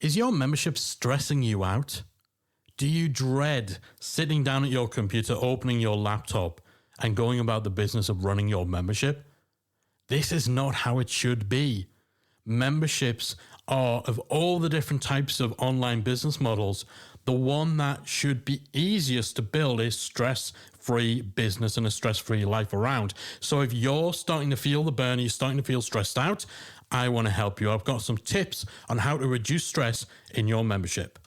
Is your membership stressing you out? Do you dread sitting down at your computer, opening your laptop, and going about the business of running your membership? This is not how it should be. Memberships are, of all the different types of online business models, the one that should be easiest to build is stress-free business and a stress-free life around. So if you're starting to feel the burn, you're starting to feel stressed out, I want to help you. I've got some tips on how to reduce stress in your membership.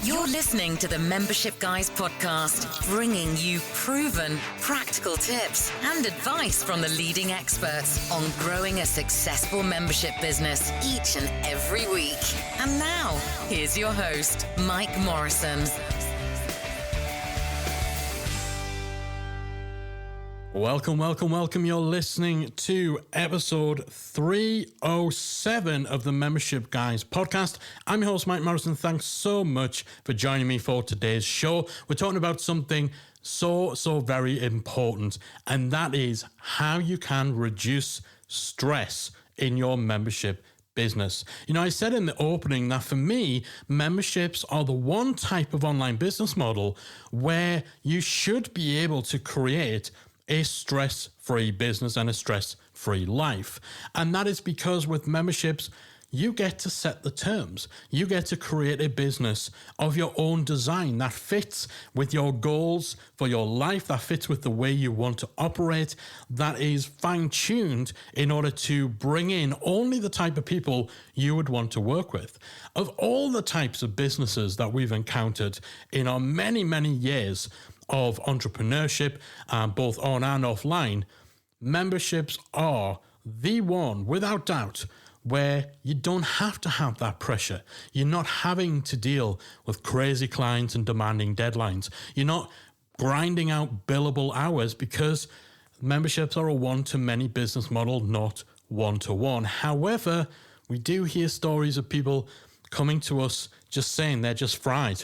You're listening to the Membership Guys podcast, bringing you proven, practical tips and advice from the leading experts on growing a successful membership business each and every week. And now, here's your host, Mike Morrison. Welcome. You're listening to episode 307 of the Membership Guys podcast. I'm your host, Mike Morrison. Thanks so much for joining me for today's show. We're talking about something so very important, and that is how you can reduce stress in your membership business. You know, I said in the opening that for me, memberships are the one type of online business model where you should be able to create a stress-free business and a stress-free life. And that is because with memberships, you get to set the terms. You get to create a business of your own design that fits with your goals for your life, that fits with the way you want to operate, that is fine-tuned in order to bring in only the type of people you would want to work with. Of all the types of businesses that we've encountered in our many years of entrepreneurship, both on and offline, memberships are the one, without doubt, where you don't have to have that pressure. You're not having to deal with crazy clients and demanding deadlines. You're not grinding out billable hours because memberships are a one-to-many business model, not one-to-one. However, we do hear stories of people coming to us just saying they're just fried.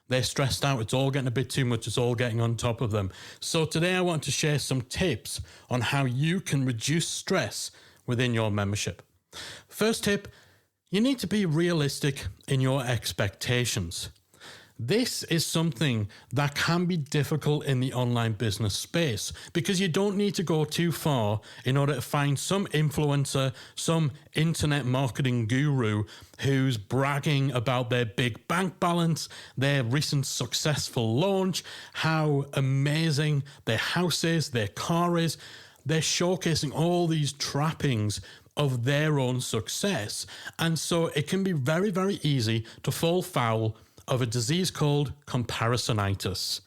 They're stressed out. It's all getting a bit too much. It's all getting on top of them. So today I want to share some tips on how you can reduce stress within your membership. First tip, you need to be realistic in your expectations. This is something that can be difficult in the online business space because you don't need to go too far in order to find some influencer, some internet marketing guru who's bragging about their big bank balance, their recent successful launch, how amazing their house is, their car is. They're showcasing all these trappings of their own success. And so it can be very easy to fall foul of a disease called comparisonitis,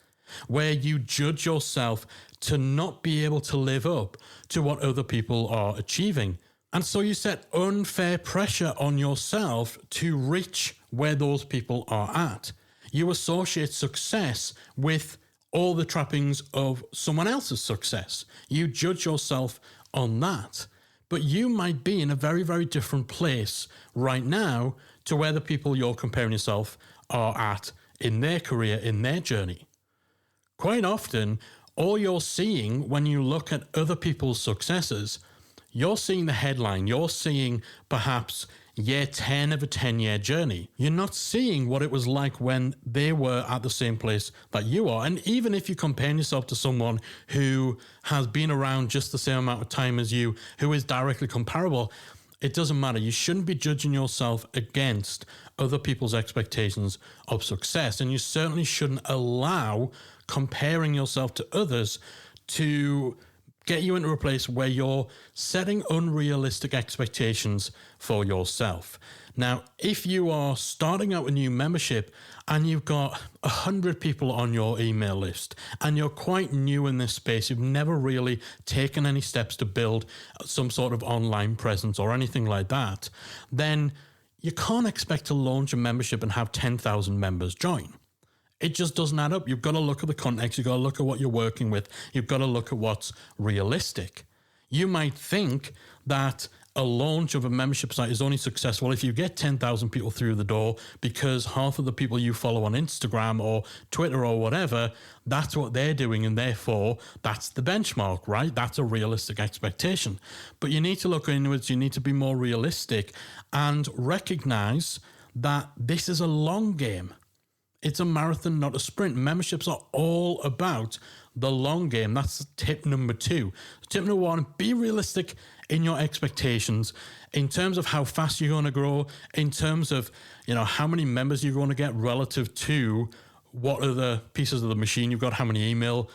where you judge yourself to not be able to live up to what other people are achieving. And so you set unfair pressure on yourself to reach where those people are at. You associate success with all the trappings of someone else's success. You judge yourself on that. But you might be in a very different place right now to where the people you're comparing yourself are at in their career, in their journey. Quite often, all you're seeing when you look at other people's successes, you're seeing the headline, you're seeing perhaps year 10 of a 10-year journey. You're not seeing what it was like when they were at the same place that you are. And even if you compare yourself to someone who has been around just the same amount of time as you, who is directly comparable, it doesn't matter. You shouldn't be judging yourself against other people's expectations of success. And you certainly shouldn't allow comparing yourself to others to get you into a place where you're setting unrealistic expectations for yourself. Now, if you are starting out a new membership and you've got 100 people on your email list and you're quite new in this space, you've never really taken any steps to build some sort of online presence or anything like that, then you can't expect to launch a membership and have 10,000 members join. It just doesn't add up. You've got to look at the context. You've got to look at what you're working with. You've got to look at what's realistic. You might think that a launch of a membership site is only successful if you get 10,000 people through the door, because half of the people you follow on Instagram or Twitter or whatever, that's what they're doing, and therefore that's the benchmark, right? That's a realistic expectation. But you need to look inwards, you need to be more realistic and recognize that this is a long game. It's a marathon, not a sprint. Memberships are all about the long game. That's tip number 2. Tip number 1, be realistic in your expectations in terms of how fast you're going to grow, in terms of, how many members you're going to get relative to what are the pieces of the machine you've got, how many email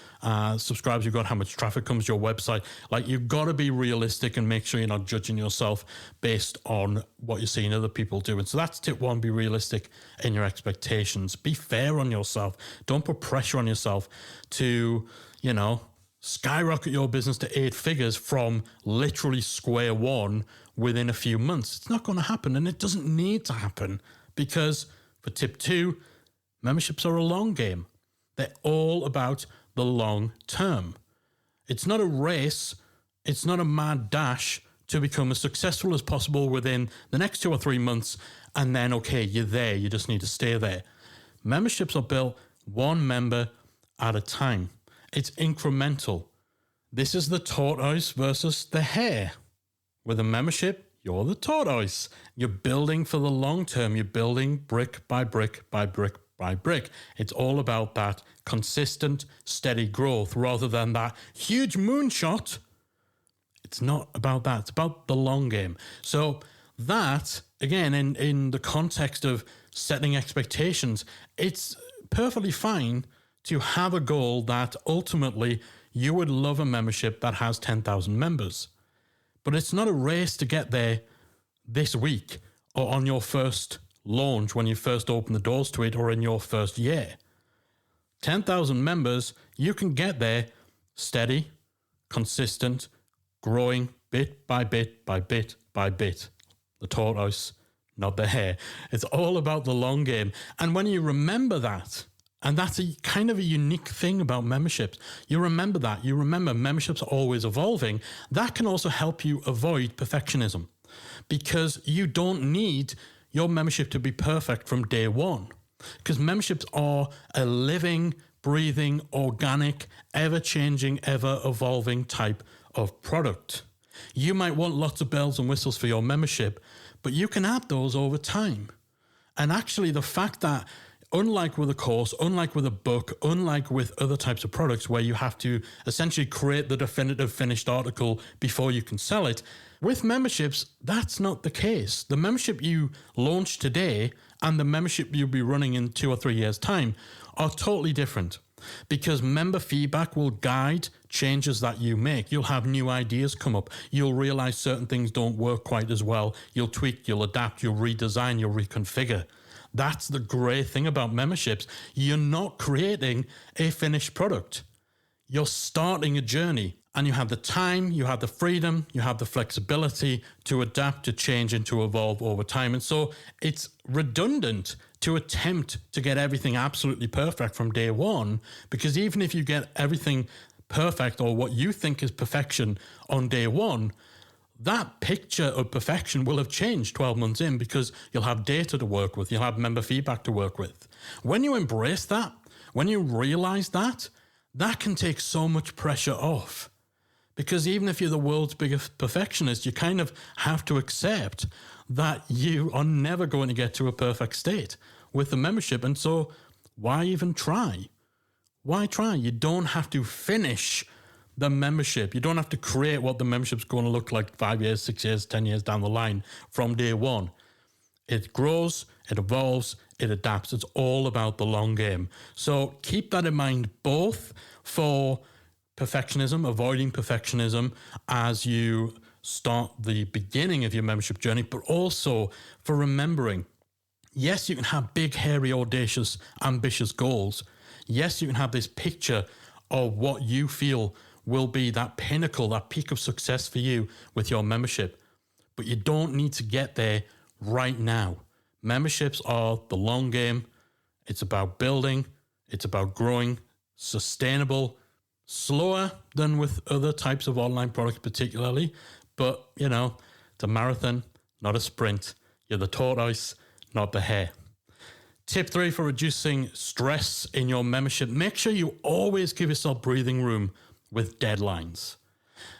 subscribers you've got, how much traffic comes to your website. Like, you've got to be realistic and make sure you're not judging yourself based on what you're seeing other people do. And so that's tip 1, be realistic in your expectations. Be fair on yourself. Don't put pressure on yourself to, skyrocket your business to 8 figures from literally square one within a few months. It's not going to happen, and it doesn't need to happen, because for tip 2, memberships are a long game. They're all about the long term. It's not a race. It's not a mad dash to become as successful as possible within the next 2 or 3 months, and then, okay, you're there. You just need to stay there. Memberships are built one member at a time. It's incremental. This is the tortoise versus the hare. With a membership, you're the tortoise. You're building for the long term. You're building brick by brick by brick by brick. It's all about that consistent, steady growth rather than that huge moonshot. It's not about that. It's about the long game. So that, again, in the context of setting expectations, it's perfectly fine to have a goal that ultimately you would love a membership that has 10,000 members. But it's not a race to get there this week or on your first launch when you first open the doors to it or in your first year. 10,000 members, you can get there steady, consistent, growing bit by bit by bit by bit. The tortoise, not the hare. It's all about the long game. And when you remember that, and that's a kind of a unique thing about memberships, you remember that. You remember memberships are always evolving. That can also help you avoid perfectionism, because you don't need your membership to be perfect from day one, because memberships are a living, breathing, organic, ever-changing, ever-evolving type of product. You might want lots of bells and whistles for your membership, but you can add those over time. And actually, the fact that, unlike with a course, unlike with a book, unlike with other types of products where you have to essentially create the definitive finished article before you can sell it, with memberships, that's not the case. The membership you launch today and the membership you'll be running in 2 or 3 years' time are totally different, because member feedback will guide changes that you make. You'll have new ideas come up. You'll realize certain things don't work quite as well. You'll tweak, you'll adapt, you'll redesign, you'll reconfigure. That's the great thing about memberships. You're not creating a finished product. You're starting a journey, and you have the time, you have the freedom, you have the flexibility to adapt, to change, and to evolve over time. And so it's redundant to attempt to get everything absolutely perfect from day one, because even if you get everything perfect or what you think is perfection on day one, that picture of perfection will have changed 12 months in, because you'll have data to work with, you'll have member feedback to work with. When you embrace that, when you realize that, that can take so much pressure off. Because even if you're the world's biggest perfectionist, you kind of have to accept that you are never going to get to a perfect state with the membership. And so why even try? Why try? You don't have to finish the membership. You don't have to create what the membership's going to look like 5 years, 6 years, 10 years down the line from day one. It grows, it evolves, it adapts. It's all about the long game. So keep that in mind, both for perfectionism, avoiding perfectionism as you start the beginning of your membership journey, but also for remembering, yes, you can have big, hairy, audacious, ambitious goals. Yes, you can have this picture of what you feel will be that pinnacle, that peak of success for you with your membership. But you don't need to get there right now. Memberships are the long game. It's about building. It's about growing, sustainable, slower than with other types of online products particularly. But, It's a marathon, not a sprint. You're the tortoise, not the hare. Tip 3 for reducing stress in your membership. Make sure you always give yourself breathing room with deadlines.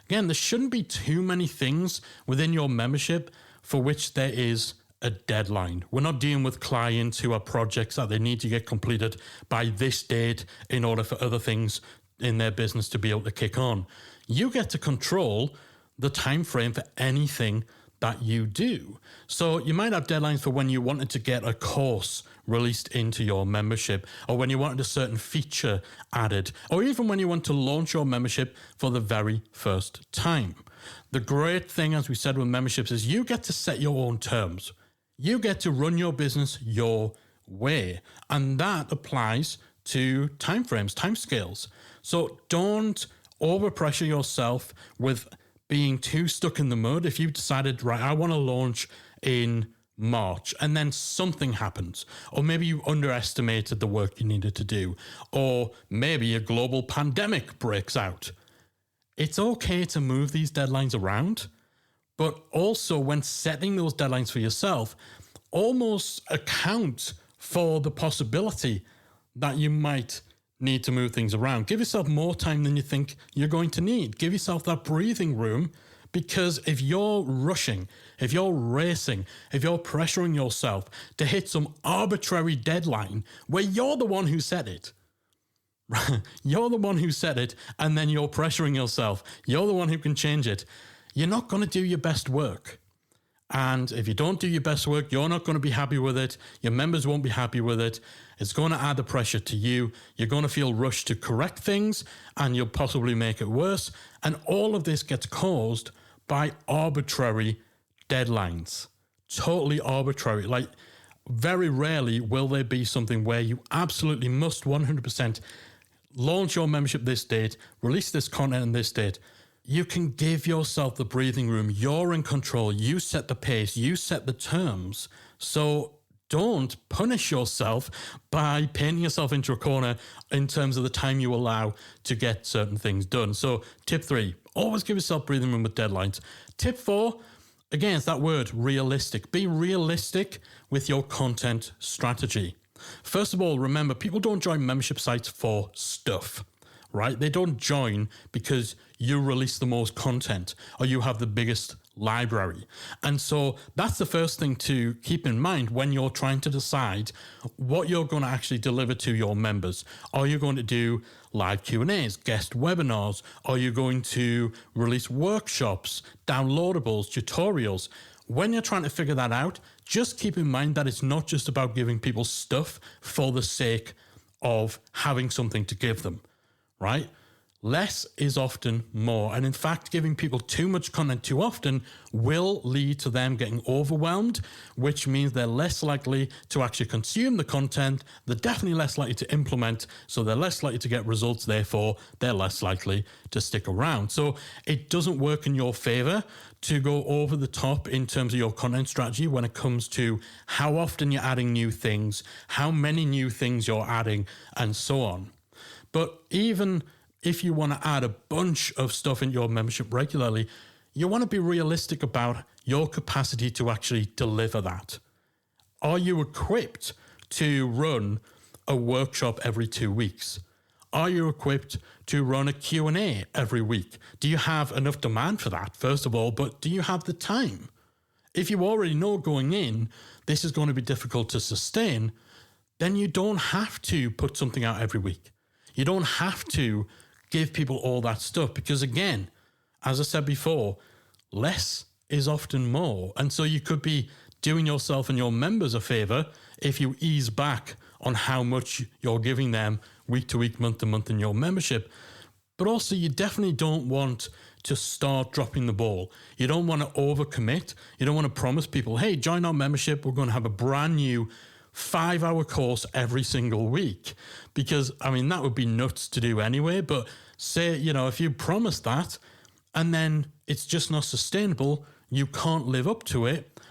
Again, there shouldn't be too many things within your membership for which there is a deadline. We're not dealing with clients who have projects that they need to get completed by this date in order for other things in their business to be able to kick on. You get to control the time frame for anything that you do. So you might have deadlines for when you wanted to get a course released into your membership, or when you wanted a certain feature added, or even when you want to launch your membership for the very first time. The great thing, as we said with memberships, is you get to set your own terms. You get to run your business your way. And that applies to timeframes, timescales. So don't overpressure yourself with being too stuck in the mud. If you've decided, right, I want to launch in March, and then something happens, or maybe you underestimated the work you needed to do, or maybe a global pandemic breaks out. It's okay to move these deadlines around, but also when setting those deadlines for yourself, almost account for the possibility that you might need to move things around. Give yourself more time than you think you're going to need. Give yourself that breathing room, because if you're rushing, if you're racing, if you're pressuring yourself to hit some arbitrary deadline where you're the one who set it, you're the one who set it, and then you're pressuring yourself, you're the one who can change it, you're not going to do your best work. And if you don't do your best work, you're not going to be happy with it. Your members won't be happy with it. It's going to add the pressure to you. You're going to feel rushed to correct things, and you'll possibly make it worse. And all of this gets caused by arbitrary deadlines. Totally arbitrary. Like, very rarely will there be something where you absolutely must 100% launch your membership this date, release this content on this date. You can give yourself the breathing room. You're in control. You set the pace. You set the terms. So don't punish yourself by painting yourself into a corner in terms of the time you allow to get certain things done. So tip 3, always give yourself breathing room with deadlines. Tip 4, again, it's that word, realistic. Be realistic with your content strategy. First of all, remember, people don't join membership sites for stuff, right? They don't join because you release the most content or you have the biggest library. And so that's the first thing to keep in mind when you're trying to decide what you're going to actually deliver to your members. Are you going to do live Q&As, guest webinars? Are you going to release workshops, downloadables, tutorials? When you're trying to figure that out, just keep in mind that it's not just about giving people stuff for the sake of having something to give them, right? Less is often more. And in fact, giving people too much content too often will lead to them getting overwhelmed, which means they're less likely to actually consume the content. They're definitely less likely to implement. So they're less likely to get results. Therefore, they're less likely to stick around. So it doesn't work in your favor to go over the top in terms of your content strategy when it comes to how often you're adding new things, how many new things you're adding, and so on. But even if you want to add a bunch of stuff in your membership regularly, you want to be realistic about your capacity to actually deliver that. Are you equipped to run a workshop every 2 weeks? Are you equipped to run a Q&A every week? Do you have enough demand for that, first of all, but do you have the time? If you already know going in, this is going to be difficult to sustain, then you don't have to put something out every week. You don't have to give people all that stuff because, again, as I said before, less is often more. And so you could be doing yourself and your members a favor if you ease back on how much you're giving them week to week, month to month in your membership. But also, you definitely don't want to start dropping the ball. You don't want to overcommit. You don't want to promise people, hey, join our membership. We're going to have a brand new 5-hour course every single week, because I mean that would be nuts to do anyway. But say, if you promise that and then it's just not sustainable, you can't live up to it,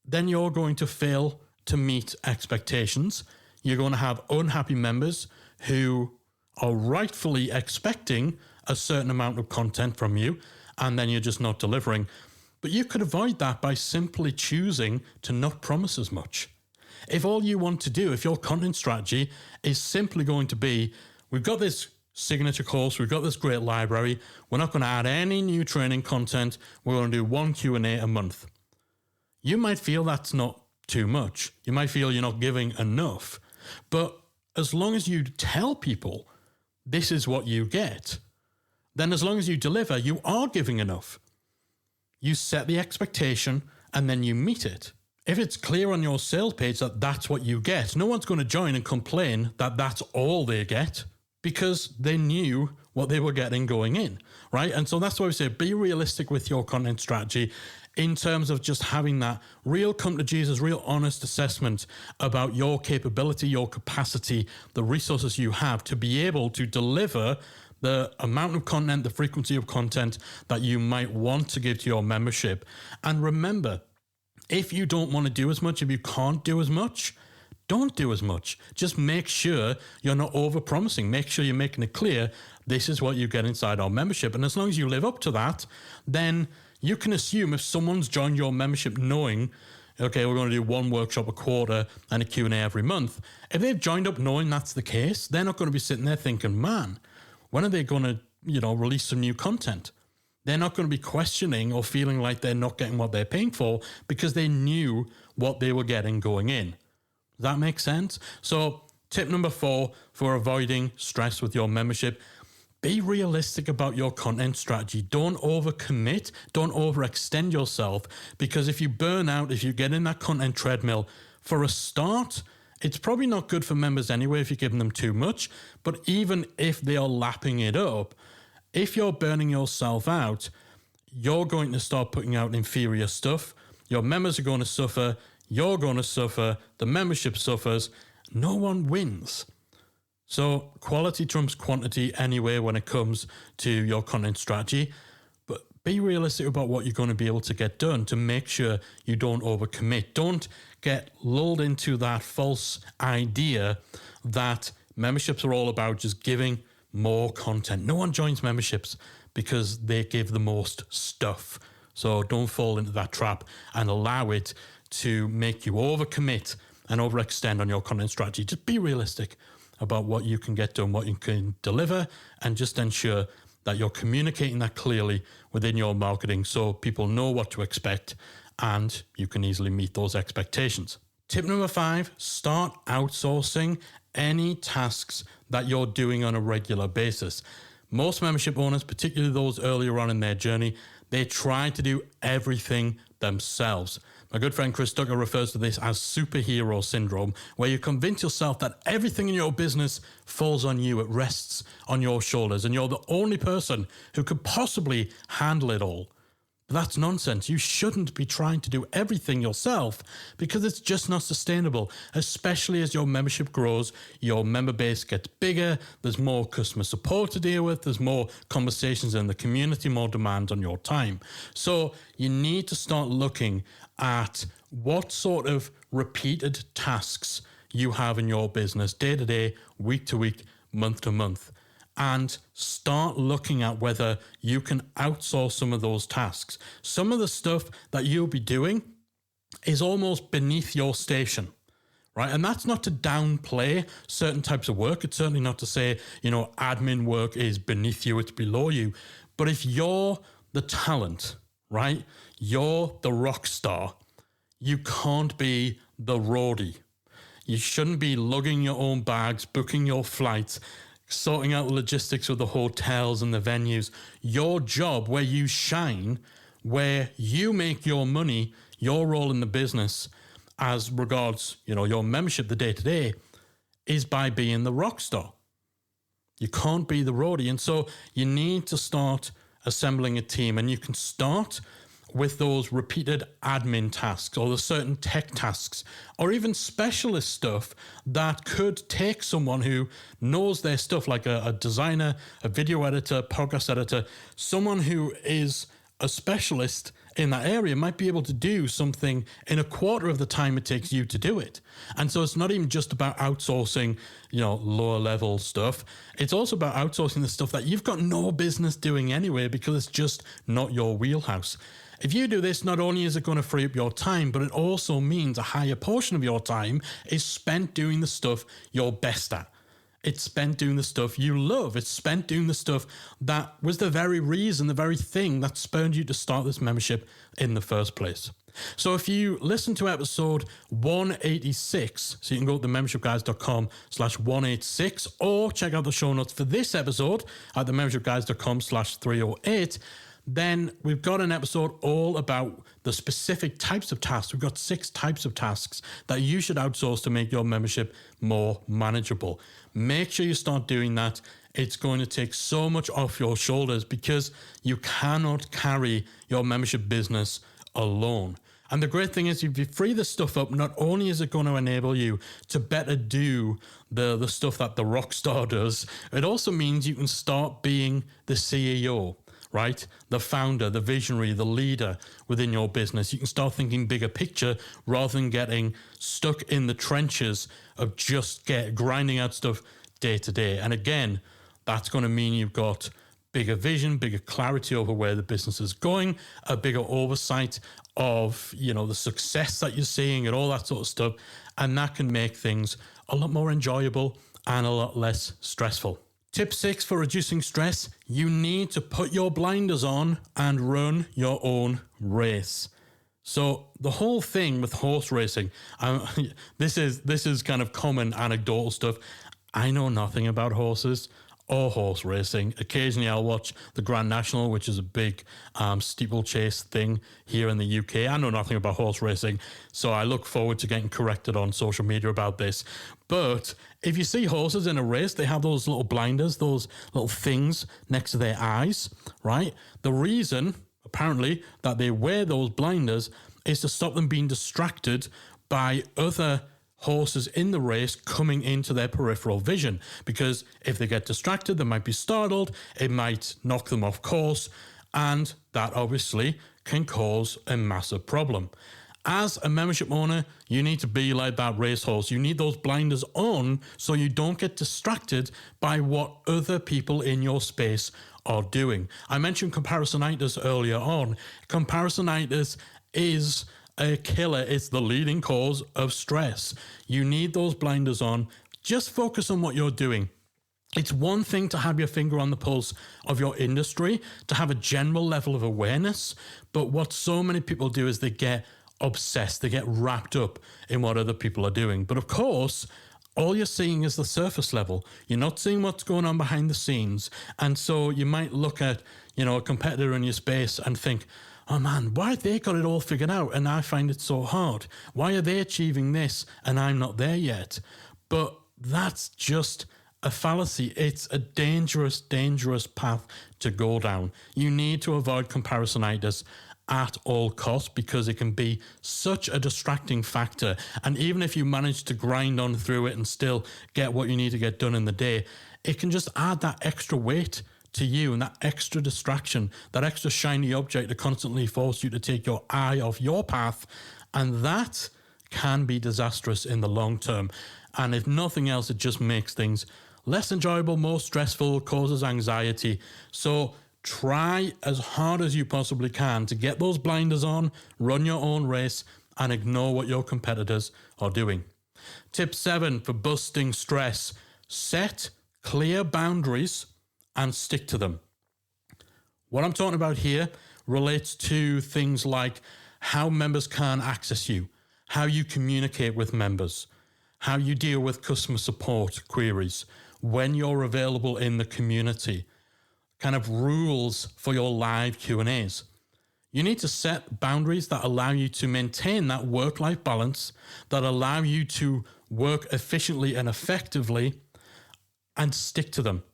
then you're going to fail to meet expectations. You're going to have unhappy members who are rightfully expecting a certain amount of content from you, and then you're just not delivering. But you could avoid that by simply choosing to not promise as much. If all you want to do, if your content strategy is simply going to be, we've got this signature course, we've got this great library, we're not going to add any new training content, we're going to do one Q&A a month. You might feel that's not too much. You might feel you're not giving enough. But as long as you tell people this is what you get, then as long as you deliver, you are giving enough. You set the expectation and then you meet it. If it's clear on your sales page that that's what you get, no one's going to join and complain that that's all they get, because they knew what they were getting going in, right? And so that's why we say be realistic with your content strategy in terms of just having that real come to Jesus, real honest assessment about your capability, your capacity, the resources you have to be able to deliver the amount of content, the frequency of content that you might want to give to your membership. And remember, if you don't want to do as much, if you can't do as much, don't do as much. Just make sure you're not over-promising. Make sure you're making it clear, this is what you get inside our membership. And as long as you live up to that, then you can assume if someone's joined your membership knowing, okay, we're going to do one workshop a quarter and a Q&A every month. If they've joined up knowing that's the case, they're not going to be sitting there thinking, man, when are they going to, release some new content? They're not going to be questioning or feeling like they're not getting what they're paying for because they knew what they were getting going in. Does that make sense? So tip number 4 for avoiding stress with your membership, be realistic about your content strategy. Don't overcommit. Don't overextend yourself, because if you burn out, if you get in that content treadmill, for a start, it's probably not good for members anyway if you're giving them too much. But even if they are lapping it up, if you're burning yourself out, you're going to start putting out inferior stuff. Your members are going to suffer. You're going to suffer. The membership suffers. No one wins. So quality trumps quantity anyway when it comes to your content strategy. But be realistic about what you're going to be able to get done to make sure you don't overcommit. Don't get lulled into that false idea that memberships are all about just giving more content. No one joins memberships because they give the most stuff. So don't fall into that trap and allow it to make you overcommit and overextend on your content strategy. Just be realistic about what you can get done, what you can deliver, and just ensure that you're communicating that clearly within your marketing so people know what to expect and you can easily meet those expectations. Tip number 5, start outsourcing any tasks that you're doing on a regular basis. Most membership owners, particularly those earlier on in their journey, they try to do everything themselves. My good friend Chris Ducker refers to this as superhero syndrome, where you convince yourself that everything in your business falls on you, it rests on your shoulders, and you're the only person who could possibly handle it all. But that's nonsense. You shouldn't be trying to do everything yourself because it's just not sustainable, especially as your membership grows, your member base gets bigger, there's more customer support to deal with, there's more conversations in the community, more demand on your time. So you need to start looking at what sort of repeated tasks you have in your business day to day, week to week, month to month, and start looking at whether you can outsource some of those tasks. Some of the stuff that you'll be doing is almost beneath your station, right? And that's not to downplay certain types of work. It's certainly not to say, admin work is beneath you, it's below you. But if you're the talent, right? You're the rock star. You can't be the roadie. You shouldn't be lugging your own bags, booking your flights, sorting out the logistics of the hotels and the venues. Your job, where you shine, where you make your money, your role in the business as regards, your membership, the day-to-day, is by being the rock star. You can't be the roadie. And so you need to start assembling a team, and you can start with those repeated admin tasks or the certain tech tasks or even specialist stuff that could take someone who knows their stuff, like a designer, a video editor, podcast editor, someone who is a specialist in that area might be able to do something in a quarter of the time it takes you to do it. And so it's not even just about outsourcing, lower level stuff. It's also about outsourcing the stuff that you've got no business doing anyway because it's just not your wheelhouse. If you do this, not only is it going to free up your time, but it also means a higher portion of your time is spent doing the stuff you're best at. It's spent doing the stuff you love. It's spent doing the stuff that was the very reason, the very thing that spurred you to start this membership in the first place. So if you listen to episode 186, so you can go to themembershipguys.com/186 or check out the show notes for this episode at themembershipguys.com/308, then we've got an episode all about the specific types of tasks. We've got 6 types of tasks that you should outsource to make your membership more manageable. Make sure you start doing that. It's going to take so much off your shoulders because you cannot carry your membership business alone. And the great thing is, if you free this stuff up, not only is it going to enable you to better do the stuff that the rock star does, it also means you can start being the CEO, right? The founder, the visionary, the leader within your business. You can start thinking bigger picture rather than getting stuck in the trenches of just grinding out stuff day to day. And again, that's going to mean you've got bigger vision, bigger clarity over where the business is going, a bigger oversight of, the success that you're seeing and all that sort of stuff. And that can make things a lot more enjoyable and a lot less stressful. Tip 6 for reducing stress: you need to put your blinders on and run your own race. So the whole thing with horse racing, this is kind of common anecdotal stuff. I know nothing about horses or horse racing. Occasionally I'll watch the Grand National, which is a big steeplechase thing here in the UK. I know nothing about horse racing, so I look forward to getting corrected on social media about this. But if you see horses in a race, they have those little blinders, those little things next to their eyes, right? The reason, apparently, that they wear those blinders is to stop them being distracted by other horses in the race coming into their peripheral vision, because if they get distracted, they might be startled, it might knock them off course, and that obviously can cause a massive problem. As a membership owner, you need to be like that racehorse. You need those blinders on so you don't get distracted by what other people in your space are doing. I mentioned comparisonitis earlier on. Comparisonitis is a killer. It's the leading cause of stress. You need those blinders on. Just focus on what you're doing. It's one thing to have your finger on the pulse of your industry, to have a general level of awareness, but what so many people do is they get obsessed, they get wrapped up in what other people are doing. But of course, all you're seeing is the surface level. You're not seeing what's going on behind the scenes. And so you might look at, a competitor in your space and think, oh man, why have they got it all figured out and I find it so hard? Why are they achieving this and I'm not there yet? But that's just a fallacy. It's a dangerous, dangerous path to go down. You need to avoid comparisonitis at all costs because it can be such a distracting factor. And even if you manage to grind on through it and still get what you need to get done in the day, it can just add that extra weight to you and that extra distraction, that extra shiny object to constantly force you to take your eye off your path. And that can be disastrous in the long term. And if nothing else, it just makes things less enjoyable, more stressful, causes anxiety. So try as hard as you possibly can to get those blinders on, run your own race, and ignore what your competitors are doing. Tip 7 for busting stress: set clear boundaries and stick to them. What I'm talking about here relates to things like how members can access you, how you communicate with members, how you deal with customer support queries, when you're available in the community, kind of rules for your live Q&As. You need to set boundaries that allow you to maintain that work-life balance, that allow you to work efficiently and effectively, and stick to them.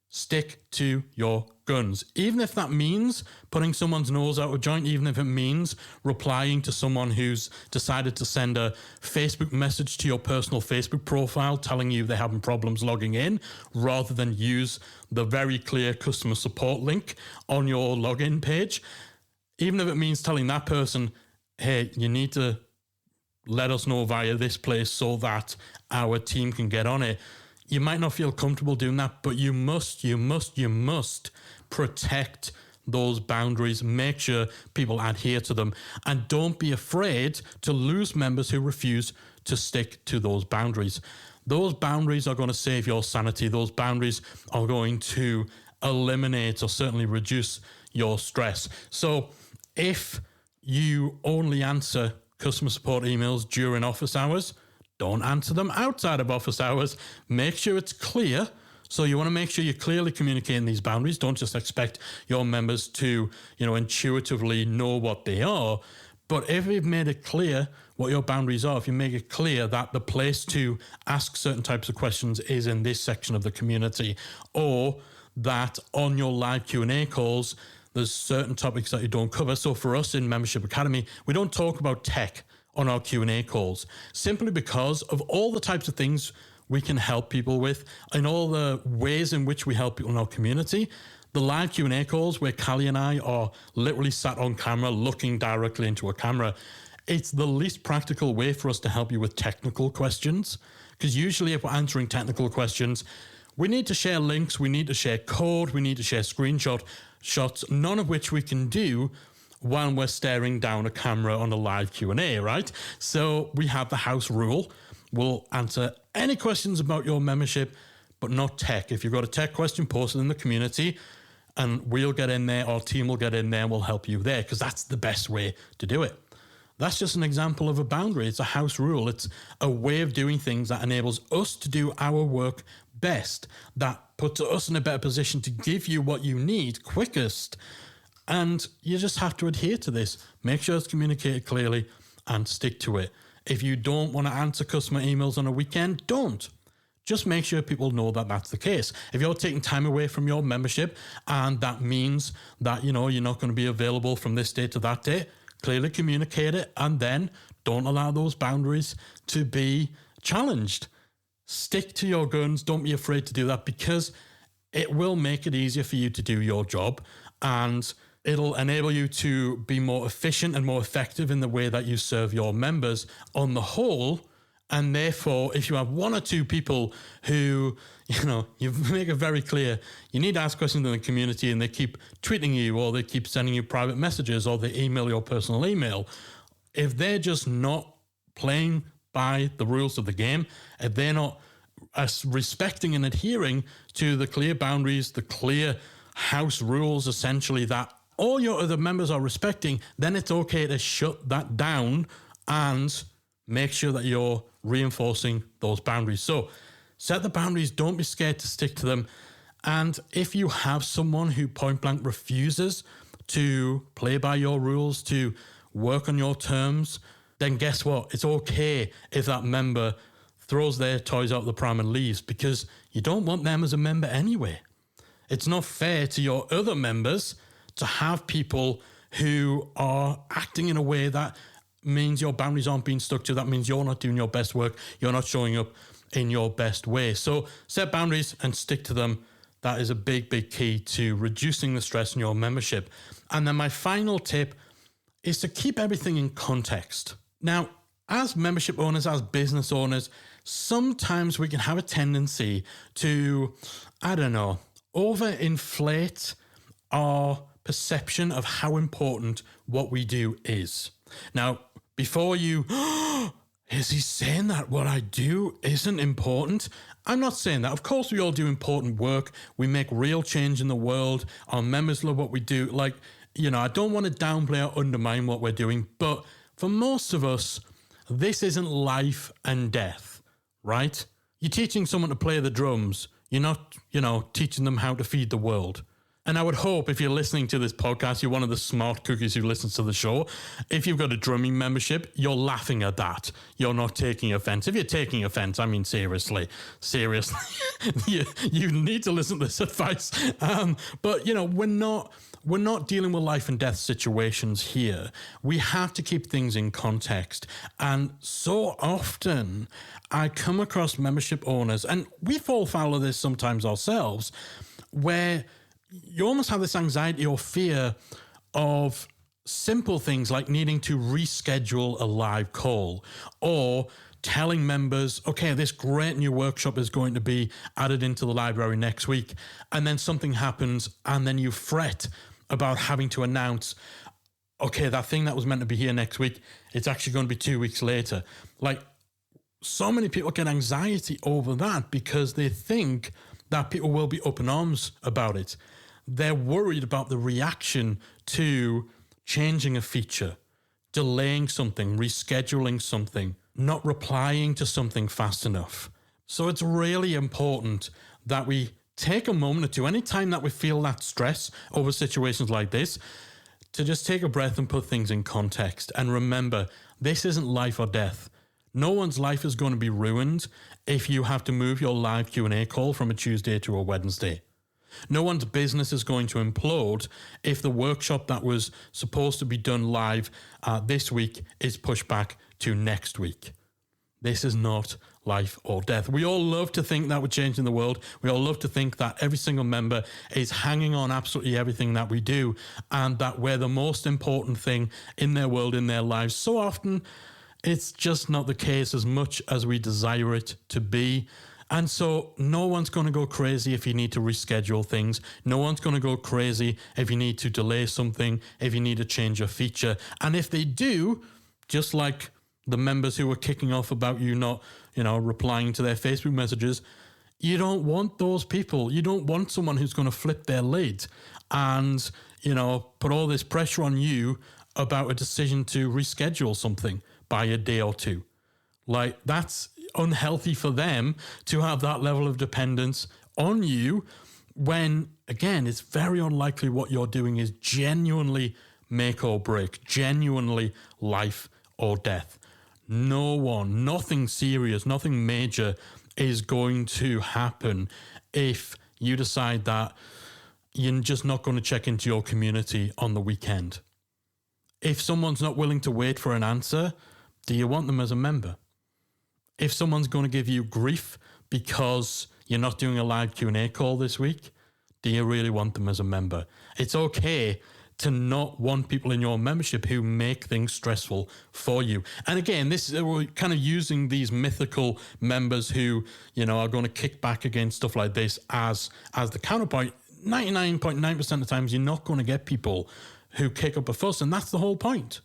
Stick to your guns. Even if that means putting someone's nose out of joint, even if it means replying to someone who's decided to send a Facebook message to your personal Facebook profile telling you they're having problems logging in, rather than use the very clear customer support link on your login page. Even if it means telling that person, hey, you need to let us know via this place so that our team can get on it. You might not feel comfortable doing that, but you must protect those boundaries, make sure people adhere to them, and don't be afraid to lose members who refuse to stick to those boundaries. Those boundaries are going to save your sanity. Those boundaries are going to eliminate or certainly reduce your stress. So if you only answer customer support emails during office hours, don't answer them outside of office hours. Make sure it's clear. So you want to make sure you're clearly communicating these boundaries. Don't just expect your members to, intuitively know what they are. But if you've made it clear what your boundaries are, if you make it clear that the place to ask certain types of questions is in this section of the community, or that on your live Q&A calls, there's certain topics that you don't cover. So for us in Membership Academy, we don't talk about tech on our Q&A calls, simply because of all the types of things we can help people with and all the ways in which we help people in our community. The live Q&A calls where Callie and I are literally sat on camera looking directly into a camera, it's the least practical way for us to help you with technical questions. Because usually if we're answering technical questions, we need to share links, we need to share code, we need to share shots, none of which we can do while we're staring down a camera on a live Q&A, right? So we have the house rule. We'll answer any questions about your membership, but not tech. If you've got a tech question, post it in the community and we'll get in there, our team will get in there and we'll help you there, because that's the best way to do it. That's just an example of a boundary. It's a house rule. It's a way of doing things that enables us to do our work best, that puts us in a better position to give you what you need quickest. And you just have to adhere to this. Make sure it's communicated clearly and stick to it. If you don't want to answer customer emails on a weekend, don't. Just make sure people know that that's the case. If you're taking time away from your membership and that means that, you're not going to be available from this day to that day, clearly communicate it and then don't allow those boundaries to be challenged. Stick to your guns. Don't be afraid to do that, because it will make it easier for you to do your job and it'll enable you to be more efficient and more effective in the way that you serve your members on the whole. And therefore, if you have one or two people who, you make it very clear, you need to ask questions in the community and they keep tweeting you or they keep sending you private messages or they email your personal email, if they're just not playing by the rules of the game, if they're not respecting and adhering to the clear boundaries, the clear house rules, essentially, that all your other members are respecting, then it's okay to shut that down and make sure that you're reinforcing those boundaries. So set the boundaries. Don't be scared to stick to them. And if you have someone who point blank refuses to play by your rules, to work on your terms, then guess what? It's okay if that member throws their toys out the pram and leaves, because you don't want them as a member anyway. It's not fair to your other members to have people who are acting in a way that means your boundaries aren't being stuck to. That means you're not doing your best work. You're not showing up in your best way. So set boundaries and stick to them. That is a big, big key to reducing the stress in your membership. And then my final tip is to keep everything in context. Now, as membership owners, as business owners, sometimes we can have a tendency to, overinflate our perception of how important what we do is. Now, before you, is he saying that what I do isn't important? I'm not saying that. Of course, we all do important work. We make real change in the world. Our members love what we do. I don't want to downplay or undermine what we're doing, but for most of us, this isn't life and death, right? You're teaching someone to play the drums. You're not, teaching them how to feed the world. And I would hope if you're listening to this podcast, you're one of the smart cookies who listens to the show. If you've got a drumming membership, you're laughing at that. You're not taking offense. If you're taking offense, I mean, seriously, you need to listen to this advice. But we're not dealing with life and death situations here. We have to keep things in context. And so often I come across membership owners, and we fall foul of this sometimes ourselves, where you almost have this anxiety or fear of simple things like needing to reschedule a live call or telling members, okay, this great new workshop is going to be added into the library next week. And then something happens and then you fret about having to announce, okay, that thing that was meant to be here next week, it's actually going to be 2 weeks later. Like, so many people get anxiety over that because they think that people will be up in arms about it. They're worried about the reaction to changing a feature, delaying something, rescheduling something, not replying to something fast enough. So it's really important that we take a moment or two, anytime that we feel that stress over situations like this, to just take a breath and put things in context. And remember, this isn't life or death. No one's life is going to be ruined if you have to move your live Q&A call from a Tuesday to a Wednesday. No one's business is going to implode if the workshop that was supposed to be done live this week is pushed back to next week. This is not life or death. We all love to think that we're changing the world. We all love to think that every single member is hanging on absolutely everything that we do and that we're the most important thing in their world, in their lives. So often, it's just not the case as much as we desire it to be. And so no one's going to go crazy if you need to reschedule things. No one's going to go crazy if you need to delay something, if you need to change a feature. And if they do, just like the members who were kicking off about you not, replying to their Facebook messages, you don't want those people. You don't want someone who's going to flip their lid and, put all this pressure on you about a decision to reschedule something by a day or two. Like, that's unhealthy for them to have that level of dependence on you when, again, it's very unlikely what you're doing is genuinely make or break, genuinely life or death. Nothing serious, nothing major is going to happen if you decide that you're just not going to check into your community on the weekend. If someone's not willing to wait for an answer, do you want them as a member? If someone's going to give you grief because you're not doing a live Q&A call this week, do you really want them as a member? It's okay to not want people in your membership who make things stressful for you. And again, we're kind of using these mythical members who, are going to kick back against stuff like this as the counterpoint. 99.9% of the times, you're not going to get people who kick up a fuss, and that's the whole point.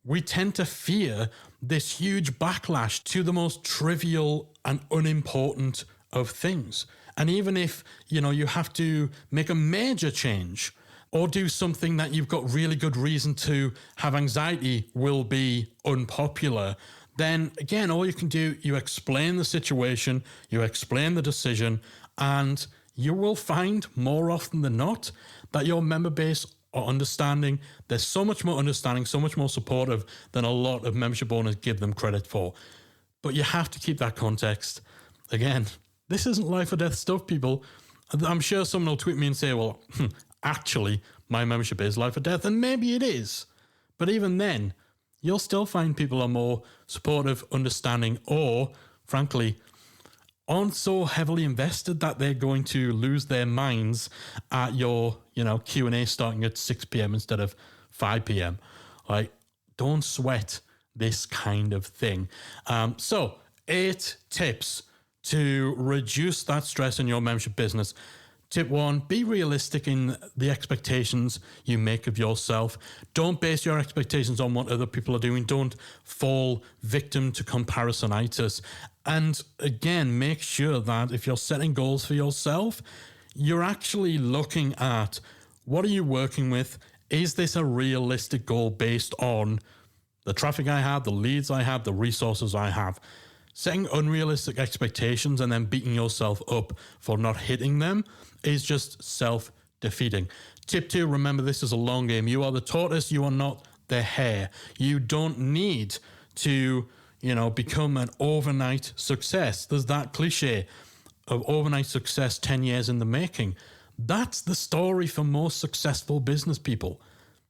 We tend to fear this huge backlash to the most trivial and unimportant of things. And even if, you have to make a major change or do something that you've got really good reason to have anxiety will be unpopular, then again, all you can do, you explain the situation, you explain the decision, and you will find more often than not that your member base are understanding. They're so much more understanding, so much more supportive than a lot of membership owners give them credit for. But you have to keep that context. Again, this isn't life or death stuff, people. I'm sure someone will tweet me and say, well, actually, my membership is life or death, and maybe it is. But even then, you'll still find people are more supportive, understanding, or, frankly, aren't so heavily invested that they're going to lose their minds at your, Q&A starting at 6 p.m. instead of 5 p.m. Like, don't sweat this kind of thing. So 8 tips to reduce that stress in your membership business. Tip 1, be realistic in the expectations you make of yourself. Don't base your expectations on what other people are doing. Don't fall victim to comparisonitis. And again, make sure that if you're setting goals for yourself, you're actually looking at what are you working with? Is this a realistic goal based on the traffic I have, the leads I have, the resources I have? Setting unrealistic expectations and then beating yourself up for not hitting them is just self-defeating. Tip 2, remember this is a long game. You are the tortoise, you are not the hare. You don't need to, become an overnight success. There's that cliche of overnight success 10 years in the making. That's the story for most successful business people.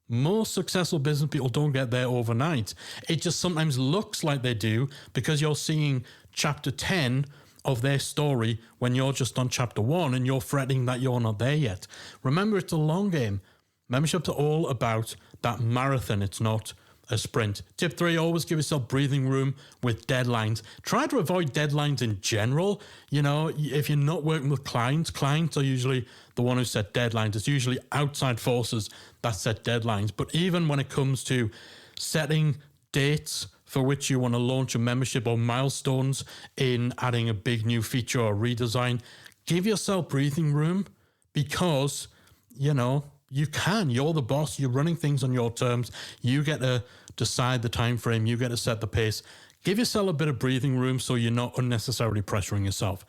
Most successful business people don't get there overnight. It just sometimes looks like they do because you're seeing chapter 10 of their story when you're just on chapter 1 and you're fretting that you're not there yet. Remember, it's a long game. Memberships are all about that marathon. It's not a sprint. Tip 3, always give yourself breathing room with deadlines. Try to avoid deadlines in general. You know, if you're not working with clients are usually the one who set deadlines. It's usually outside forces that set deadlines. But even when it comes to setting dates for which you want to launch a membership or milestones in adding a big new feature or redesign, give yourself breathing room because, you know, you're the boss, you're running things on your terms, you get to decide the time frame, you get to set the pace. Give yourself a bit of breathing room so you're not unnecessarily pressuring yourself.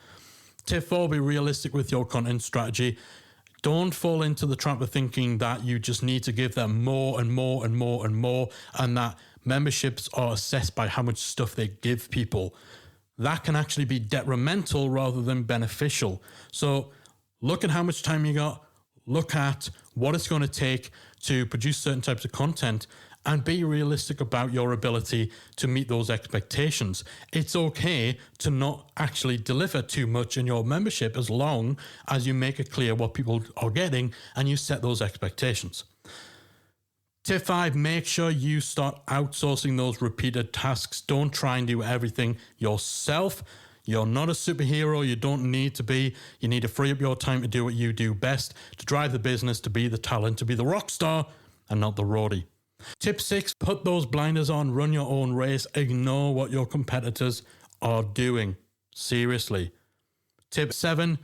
Tip 4, be realistic with your content strategy. Don't fall into the trap of thinking that you just need to give them more and more and more and more, and that memberships are assessed by how much stuff they give people. That can actually be detrimental rather than beneficial. So look at how much time you got, look at what it's going to take to produce certain types of content, and be realistic about your ability to meet those expectations. It's okay to not actually deliver too much in your membership as long as you make it clear what people are getting and you set those expectations. Tip 5, make sure you start outsourcing those repeated tasks. Don't try and do everything yourself. You're not a superhero. You don't need to be. You need to free up your time to do what you do best, to drive the business, to be the talent, to be the rock star and not the roadie. Tip 6, put those blinders on, run your own race, ignore what your competitors are doing. Seriously. Tip 7,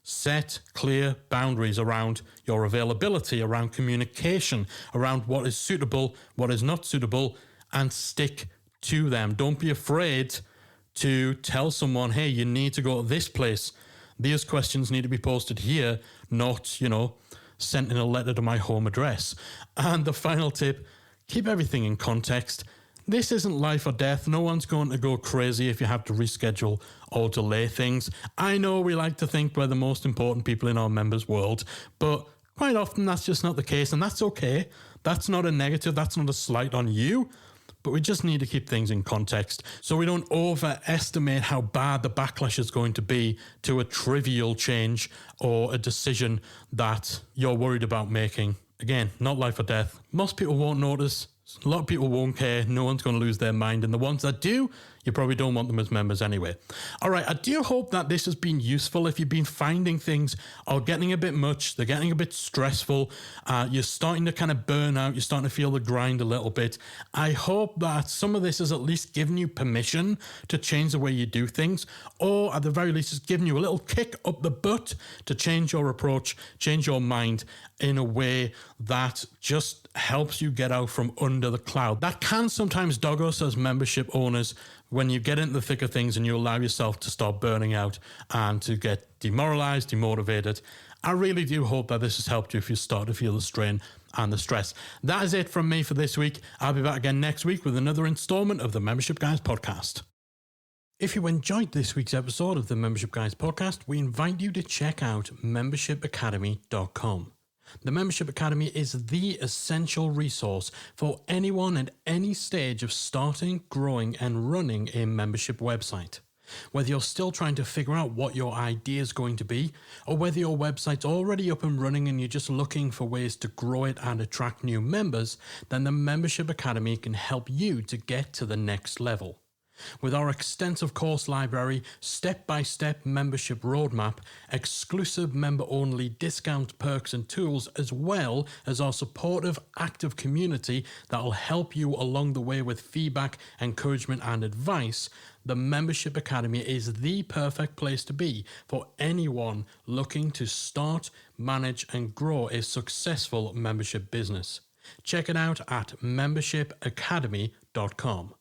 set clear boundaries around your availability, around communication, around what is suitable, what is not suitable, and stick to them. Don't be afraid to tell someone, hey, you need to go to this place. These questions need to be posted here, not, sent in a letter to my home address. And the final tip, keep everything in context. This isn't life or death. No one's going to go crazy if you have to reschedule or delay things. I know we like to think we're the most important people in our members' world, but quite often that's just not the case, and that's okay. That's not a negative. That's not a slight on you. But we just need to keep things in context so we don't overestimate how bad the backlash is going to be to a trivial change or a decision that you're worried about making. Again, not life or death. Most people won't notice. A lot of people won't care. No one's going to lose their mind. And the ones that do, you probably don't want them as members anyway. All right, I do hope that this has been useful. If you've been finding things are getting a bit much, they're getting a bit stressful, you're starting to kind of burn out, you're starting to feel the grind a little bit, I hope that some of this has at least given you permission to change the way you do things, or at the very least, it's given you a little kick up the butt to change your approach, change your mind in a way that just helps you get out from under the cloud. That can sometimes dog us as membership owners when you get into the thick of things and you allow yourself to start burning out and to get demoralized, demotivated. I really do hope that this has helped you if you start to feel the strain and the stress. That is it from me for this week. I'll be back again next week with another installment of the Membership Guys podcast. If you enjoyed this week's episode of the Membership Guys podcast, we invite you to check out membershipacademy.com. The Membership Academy is the essential resource for anyone at any stage of starting, growing, and running a membership website. Whether you're still trying to figure out what your idea is going to be, or whether your website's already up and running and you're just looking for ways to grow it and attract new members, then the Membership Academy can help you to get to the next level. With our extensive course library, step-by-step membership roadmap, exclusive member-only discount perks and tools, as well as our supportive, active community that will help you along the way with feedback, encouragement and advice, the Membership Academy is the perfect place to be for anyone looking to start, manage and grow a successful membership business. Check it out at membershipacademy.com.